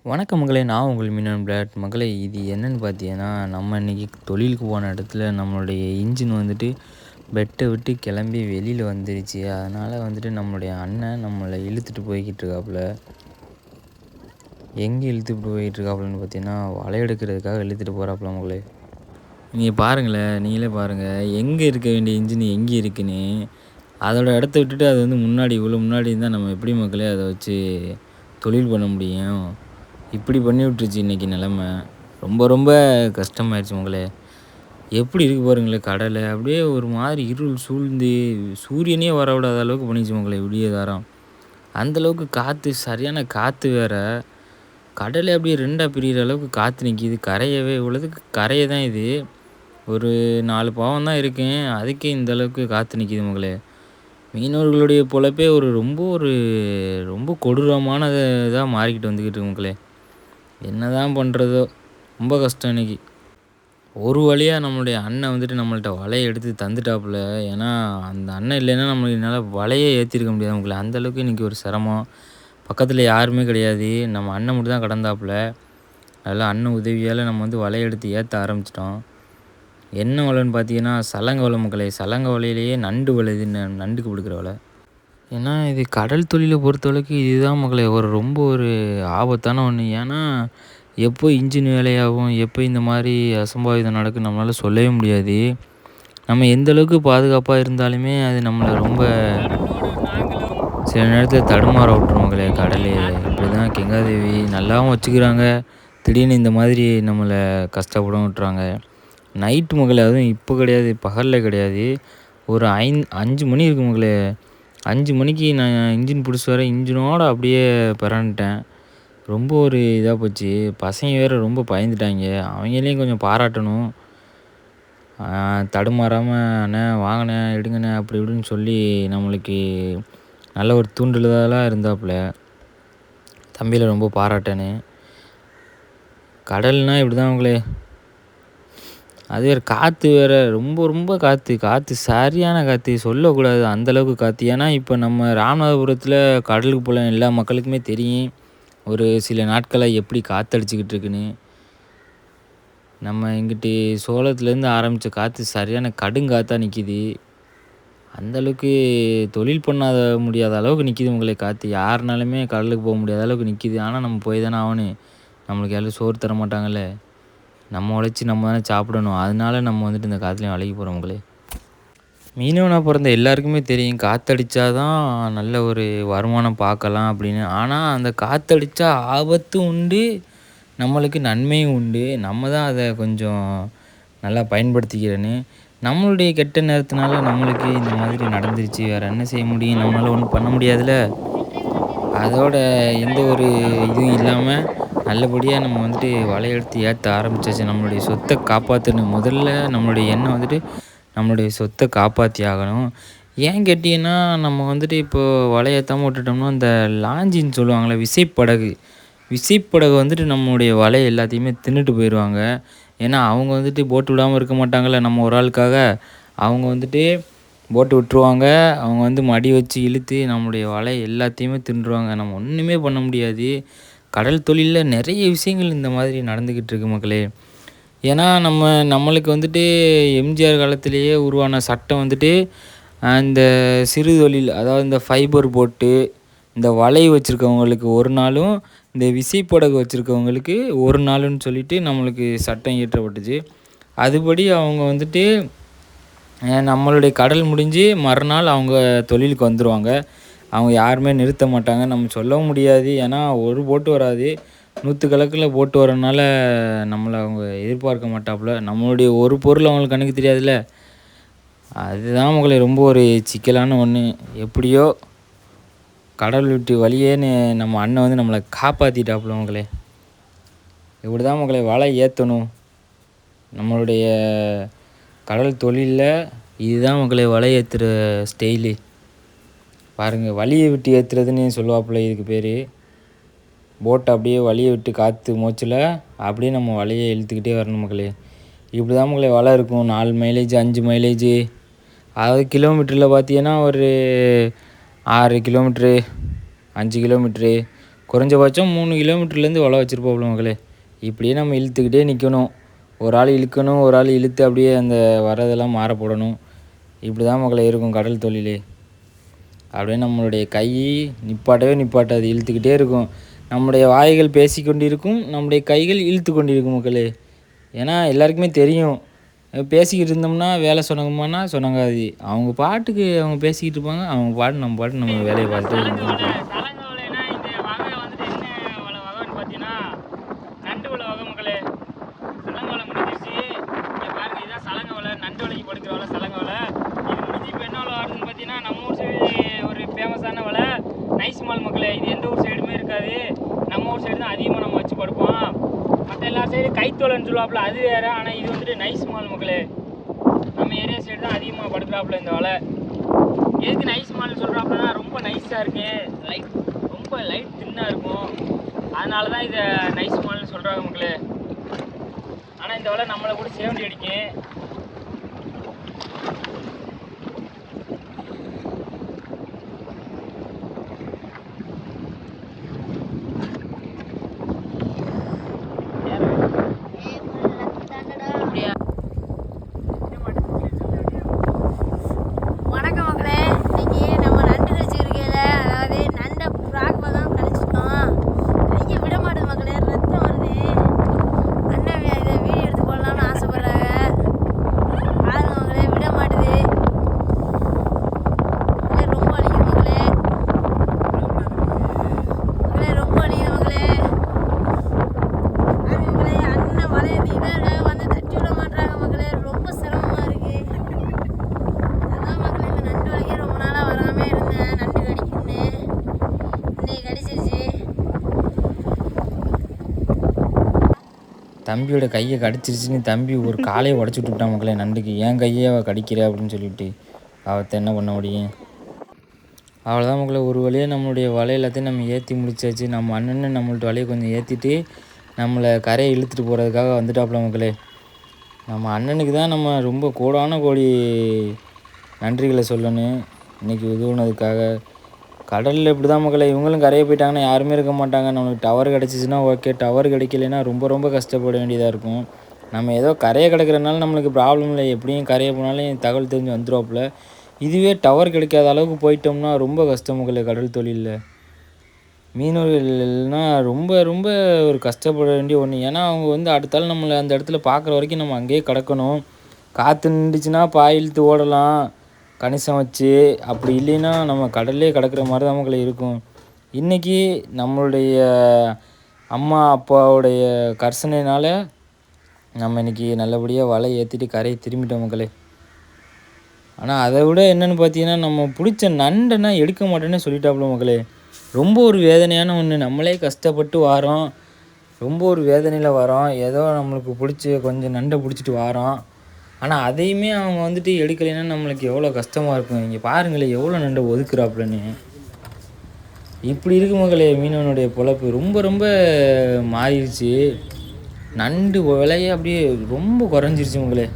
வணக்கம் மகளே, நான் உங்கள் மீனன் பிளாட். மகளே, இது என்னன்னு பார்த்தீங்கன்னா, நம்ம இன்றைக்கி தொழிலுக்கு போன இடத்துல நம்மளுடைய இன்ஜின் வந்துட்டு பெட்டை விட்டு கிளம்பி வெளியில் வந்துருச்சு. அதனால் வந்துட்டு நம்மளுடைய அண்ணன் நம்மளை இழுத்துட்டு போய்கிட்டு இருக்காப்புல. எங்கே இழுத்துட்டு போய்கிட்டு இருக்காப்புலன்னு பார்த்தீங்கன்னா, வலை எடுக்கிறதுக்காக இழுத்துட்டு போகிறாப்புல மகளே. நீங்கள் பாருங்களேன், நீங்களே பாருங்கள், எங்கே இருக்க வேண்டிய இன்ஜின் எங்கே இருக்குன்னு. அதோட இடத்த விட்டுட்டு அது வந்து முன்னாடி இவ்வளோ முன்னாடி இருந்தால் நம்ம எப்படி மக்களே அதை வச்சு தொழில் பண்ண முடியும்? இப்படி பண்ணி விட்டுருச்சு இன்றைக்கி நிலமை. ரொம்ப ரொம்ப கஷ்டமாயிடுச்சு மகளே. எப்படி இருக்குது பாருங்களேன் கடலை. அப்படியே ஒரு மாதிரி இருள் சூழ்ந்து சூரியனே வர விடாத அளவுக்கு பண்ணிச்சு மகளே விடிய தாரம். அந்தளவுக்கு காற்று, சரியான காற்று வேறு. கடலை அப்படியே ரெண்டாக பிரிகிற அளவுக்கு காற்று நிற்கிது. கரையவே இவ்வளோதுக்கு கரையை தான் இது. ஒரு 4 பாவம் தான் இருக்கேன், அதுக்கே இந்த அளவுக்கு காற்று நிற்கிது மகளே. மீனவர்களுடைய பொழப்பே ரொம்ப கொடூரமான இதாக மாறிக்கிட்டு வந்துக்கிட்டு இருக்கு மக்களே. என்ன தான் பண்ணுறதோ, ரொம்ப கஷ்டம் இன்றைக்கி. ஒரு வழியாக நம்மளுடைய அண்ணன் வந்துட்டு நம்மள்ட்ட வலையை எடுத்து தந்துட்டாப்புல. ஏன்னா அந்த அண்ணன் இல்லைன்னா என்னால் வலையே ஏற்றிருக்க முடியாது மக்களே. அந்தளவுக்கு இன்றைக்கி ஒரு சிரமம். பக்கத்தில் யாருமே கிடையாது, நம்ம அண்ணன் மட்டும் தான் கடந்தாப்புல. அதெல்லாம் அண்ணன் உதவியால் நம்ம வந்து வலையை எடுத்து ஏற்ற ஆரம்பிச்சிட்டோம். என்ன வலைன்னு பார்த்தீங்கன்னா சலங்க வலை மக்களே. சலங்க வலையிலேயே நண்டு வலை, இது நண்டுக்கு பிடிக்கிற வலை. ஏன்னா இது கடல் தொழிலை பொறுத்தளவுக்கு இதுதான் மக்களே ரொம்ப ஒரு ஆபத்தான ஒன்று. ஏன்னா எப்போ இன்ஜின் வேலையாகும், எப்போ இந்த மாதிரி அசம்பாவிதம் நடக்கும் நம்மளால் சொல்லவே முடியாது. நம்ம எந்த அளவுக்கு பாதுகாப்பாக இருந்தாலுமே அது நம்மளை ரொம்ப சில நேரத்தில் தடுமாற விட்டுரும் மக்களே. கடலே இப்படி தான் கெங்காதேவி நல்லாவும் வச்சுக்கிறாங்க, திடீர்னு இந்த மாதிரி நம்மளை கஷ்டப்பட விட்டுறாங்க. நைட்டு மக்களே, அதுவும் இப்போ கிடையாது, பகலில் கிடையாது. ஒரு 5 மணி இருக்கு மக்களே. 5 மணிக்கு நான் இன்ஜின் பிடிச்சி வரேன், இன்ஜினோடு அப்படியே பிறண்டுட்டேன். ரொம்ப ஒரு இதாக போச்சு. பசங்க வேறு ரொம்ப பயந்துட்டாங்க. அவங்களையும் கொஞ்சம் பாராட்டணும். தடுமாறாமல் அண்ணே வாங்கண்ணே எடுங்கண்ணே அப்படி இப்படின்னு சொல்லி நம்மளுக்கு நல்ல ஒரு தூண்டுதலாக இருந்தாப்புல. தம்பியில் ரொம்ப பாராட்டேன்னு. கடல்னால் இப்படி தான் அவங்களே. அது வேறு காற்று வேறு, ரொம்ப ரொம்ப காற்று சரியான காற்று, சொல்லக்கூடாது அந்தளவுக்கு காற்று. ஏன்னா இப்போ நம்ம ராமநாதபுரத்தில் கடலுக்கு போகலாம், எல்லா மக்களுக்குமே தெரியும் ஒரு சில நாட்களாக எப்படி காற்றடிச்சிக்கிட்டு இருக்குன்னு. நம்ம இங்கிட்டு சோளத்துலேருந்து ஆரம்பித்த காற்று சரியான கடுங்காற்றாக நிற்கிது. அந்தளவுக்கு தொழில் பண்ணாத முடியாத அளவுக்கு நிற்கிது உங்களே காற்று. யாருனாலுமே கடலுக்கு போக முடியாத அளவுக்கு நிற்கிது. ஆனால் நம்ம போய் தானே ஆகணும். நம்மளுக்கு யாரும் சோறு தர மாட்டாங்கல்ல. நம்ம உழைச்சி நம்ம தானே சாப்பிடணும். அதனால நம்ம வந்துட்டு இந்த காற்றுலையும் விலைக்கு போகிறோம் உங்களே. மீனவனாக பிறந்த எல்லாருக்குமே தெரியும், காற்றடிச்சா தான் நல்ல ஒரு வருமானம் பார்க்கலாம் அப்படின்னு. ஆனால் அந்த காற்றடிச்சா ஆபத்தும் உண்டு, நம்மளுக்கு நன்மையும் உண்டு. நம்ம தான் அதை கொஞ்சம் நல்லா பயன்படுத்திக்கிறேன்னு. நம்மளுடைய கெட்ட நேரத்தினால நம்மளுக்கு இந்த மாதிரி நடந்துருச்சு. வேறு என்ன செய்ய முடியும்? நம்மளால் ஒன்றும் பண்ண முடியாதுல்ல. அதோட எந்த ஒரு இதுவும் இல்லாமல் நல்லபடியாக நம்ம வந்துட்டு வலையெடுத்து ஏற்ற ஆரம்பித்தாச்சு. நம்மளுடைய சொத்தை காப்பாற்றணும். முதல்ல நம்மளுடைய எண்ணம் வந்துட்டு நம்மளுடைய சொத்தை காப்பாற்றி ஆகணும். ஏன் கேட்டிங்கன்னா, நம்ம வந்துட்டு இப்போது வலையேற்றாமல் விட்டுட்டோம்னா இந்த லாஞ்சின்னு சொல்லுவாங்கள்ல, விசைப்படகு வந்துட்டு நம்மளுடைய வலை எல்லாத்தையுமே தின்னுட்டு போயிடுவாங்க. ஏன்னா அவங்க வந்துட்டு போட்டு விடாமல் இருக்க மாட்டாங்கள்ல, நம்ம ஒரு ஆளுக்காக. அவங்க வந்துட்டு போட்டு விட்டுருவாங்க. அவங்க வந்து மடி வச்சு இழுத்து நம்மளுடைய வலை எல்லாத்தையுமே தின்றுவாங்க. நம்ம ஒன்றுமே பண்ண முடியாது. கடல் தொழிலில் நிறைய விஷயங்கள் இந்த மாதிரி நடந்துக்கிட்டு இருக்கு மக்களே. ஏன்னா நம்மளுக்கு வந்துட்டு எம்ஜிஆர் காலத்திலேயே உருவான சட்டம் வந்துட்டு இந்த சிறு தொழில், அதாவது இந்த ஃபைபர் போட்டு இந்த வலை வச்சுருக்கவங்களுக்கு ஒரு நாளும், இந்த விசைப்படகு வச்சுருக்கவங்களுக்கு ஒரு நாளுன்னு சொல்லிட்டு நம்மளுக்கு சட்டம் இயற்றப்பட்டுச்சு. அதுபடி அவங்க வந்துட்டு நம்மளுடைய கடல் முடிஞ்சு மறுநாள் அவங்க தொழிலுக்கு வந்துடுவாங்க. அவங்க யாருமே நிறுத்த மாட்டாங்க. நம்ம சொல்லவும் முடியாது. ஏன்னா ஒரு போட்டு வராது, 100 போட்டு வரனால நம்மளை அவங்க எதிர்பார்க்க மாட்டாப்புல. நம்மளுடைய ஒரு பொருள் அவங்களுக்கு கண்ணுக்கு தெரியாதுல்ல. அதுதான் உங்களை ரொம்ப ஒரு சிக்கலான ஒன்று. எப்படியோ கடல் விட்டு வழியேன்னு நம்ம அண்ணன் வந்து நம்மளை காப்பாற்றிட்டாப்புல உங்களே. இப்படி தான் உங்களை வலை ஏற்றணும். நம்மளுடைய கடல் தொழிலில் இதுதான் உங்களை வலை ஏற்றுற ஸ்டைலு. பாருங்கள், வலியை விட்டு ஏற்றுறதுன்னு சொல்லுவாப்புல இதுக்கு பேர். போட்டை அப்படியே வலியை விட்டு காற்று மூச்சில் அப்படியே நம்ம வலையை இழுத்துக்கிட்டே வரணும் மக்களே. இப்படி தான் மக்களே வலை இருக்கும். 4 மைலேஜ் 5 மைலேஜ், அதாவது கிலோமீட்டரில் பார்த்தீங்கன்னா ஒரு 6 கிலோமீட்ரு 5 கிலோமீட்ரு, குறைஞ்சபட்சம் 3 கிலோமீட்டர்லேருந்து வலை வச்சுருப்போம்ல மக்களே. இப்படியே நம்ம இழுத்துக்கிட்டே நிற்கணும். ஒரு ஆள் இழுக்கணும், ஒரு ஆள் இழுத்து அப்படியே அந்த வரதெல்லாம் மாற போடணும். இப்படி தான் மக்களே இருக்கும் கடல் தொழிலே. அப்படியே நம்மளுடைய கை நிப்பாட்டாது, இழுத்துக்கிட்டே இருக்கும். நம்முடைய வாய்கள் பேசிக்கொண்டு இருக்கும், நம்முடைய கைகள் இழுத்து கொண்டு இருக்கும் மக்களே. ஏன்னா எல்லாருக்குமே தெரியும், பேசிக்கிட்டு இருந்தோம்னா வேலை சொன்னங்காது. அவங்க பாட்டுக்கு அவங்க பேசிக்கிட்டு இருப்பாங்க, அவங்க பாட்டு நம்ம வேலையை பார்த்துட்டு. ஃபேமஸான வலை நைஸ் மால் மக்களே. இது எந்த ஊர் சைடுமே இருக்காது, நம்ம ஊர் சைடு தான் அதிகமாக நம்ம வச்சு படுப்போம். மற்ற எல்லா சைடு கைத்தோலைன்னு சொல்லுவாப்புல, அது வேறு. ஆனால் இது வந்துட்டு நைஸ் மால் மக்களே. நம்ம ஏரியா சைடு தான் அதிகமாக படுக்கிறாப்புல இந்த வலை. எதுக்கு நைஸ் மால் சொல்கிறாப்புலன்னா, ரொம்ப நைஸாக இருக்கு, ரொம்ப லைட் தின்னாக இருக்கும், அதனால தான் இதை நைஸ் மால்னு சொல்கிறாங்க மக்களே. ஆனால் இந்த வலை நம்மளை கூட சேவண்டி அடிக்கும். தம்பியோட கையை கடிச்சிருச்சுன்னு தம்பி ஒரு காலையை உடச்சி விட்டுட்டான் மக்களே நண்டுக்கு. ஏன் கையை அவள் கடிக்கிற அப்படின்னு சொல்லிவிட்டு அவத்தை என்ன பண்ண முடியும். அவ்வளோதான் மக்களே, ஒரு வழியாக நம்மளுடைய வலை எல்லாத்தையும் நம்ம ஏற்றி முடிச்சாச்சு. நம்ம அண்ணன் நம்மள்ட்ட வலையை கொஞ்சம் ஏற்றிட்டு நம்மளை கரையை இழுத்துட்டு போகிறதுக்காக வந்துட்டாப்புல மக்களே. நம்ம அண்ணனுக்கு தான் நம்ம ரொம்ப கோடி நன்றிகளை சொல்லணும் இன்றைக்கி உதவுனதுக்காக. கடலில் இப்படி தான் மக்களே, இவங்களும் கரையை போயிட்டாங்கன்னா யாருமே இருக்க மாட்டாங்க. நம்மளுக்கு டவர் கிடச்சிச்சின்னா ஓகே, டவர் கிடைக்கலைன்னா ரொம்ப கஷ்டப்பட வேண்டியதாக இருக்கும். நம்ம ஏதோ கரையை கிடக்கிறனால நம்மளுக்கு ப்ராப்ளம் இல்லை, எப்படியும் கரையை போனாலும் தகவல் தெரிஞ்சு வந்துடுவாப்புல. இதுவே டவர் கிடைக்காத அளவுக்கு போயிட்டோம்னா ரொம்ப கஷ்டம் மக்களே கடல் தொழிலில். மீனவர்கள்னால் ரொம்ப ஒரு கஷ்டப்பட வேண்டிய ஒன்று. ஏன்னா அவங்க அடுத்தாலும் நம்மளை அந்த இடத்துல பார்க்குற வரைக்கும் நம்ம அங்கேயே கிடக்கணும். காற்று நின்றுச்சுன்னா பாயிழுத்து ஓடலாம் கணிசம் வச்சு, அப்படி இல்லைன்னா நம்ம கடல்லே கிடக்கிற மாதிரி தான் மக்களே இருக்கும். இன்றைக்கி நம்மளுடைய அம்மா அப்பாவுடைய கர்சனையினால் நம்ம இன்றைக்கி நல்லபடியாக வலை ஏற்றிட்டு கரையை திரும்பிட்டோம் மக்களே. ஆனால் அதை விட என்னென்னு பார்த்தீங்கன்னா, நம்ம பிடிச்ச நண்டைன்னா எடுக்க மாட்டேன்னு சொல்லிட்டாப்புல மக்களே. ரொம்ப ஒரு வேதனையான ஒன்று. நம்மளே கஷ்டப்பட்டு வாரோம், ரொம்ப ஒரு வேதனையில் வரோம். ஏதோ நம்மளுக்கு பிடிச்சி கொஞ்சம் நண்டை பிடிச்சிட்டு வாரோம், ஆனால் அதையுமே அவங்க எடுக்கலைன்னா நம்மளுக்கு எவ்வளோ கஷ்டமாக இருக்கும். இங்கே பாருங்களேன் எவ்வளோ நண்டை ஒதுக்குறாப்புலன்னு. இப்படி இருக்கு மக்களே மீனவனுடைய பொழப்பு. ரொம்ப மாறிடுச்சு. நண்டு விலையே அப்படியே ரொம்ப குறைஞ்சிருச்சு மக்களே.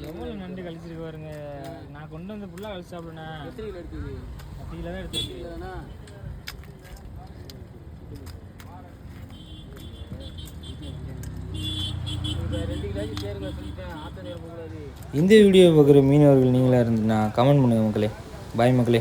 எவ்வளோ நண்டு கழிச்சிருக்கு பாருங்க. நான் கொண்டு வந்து ஃபுல்லாக கழிச்சு சாப்பிடுண்ணா. கத்திரியில் தான் எடுத்துருக்கீங்க. இந்த வீடியோ பார்க்குற மீனவர்கள் நீங்களாக இருந்துன்னா கமெண்ட் பண்ணுங்கள் மக்களே. பாய் மக்களே.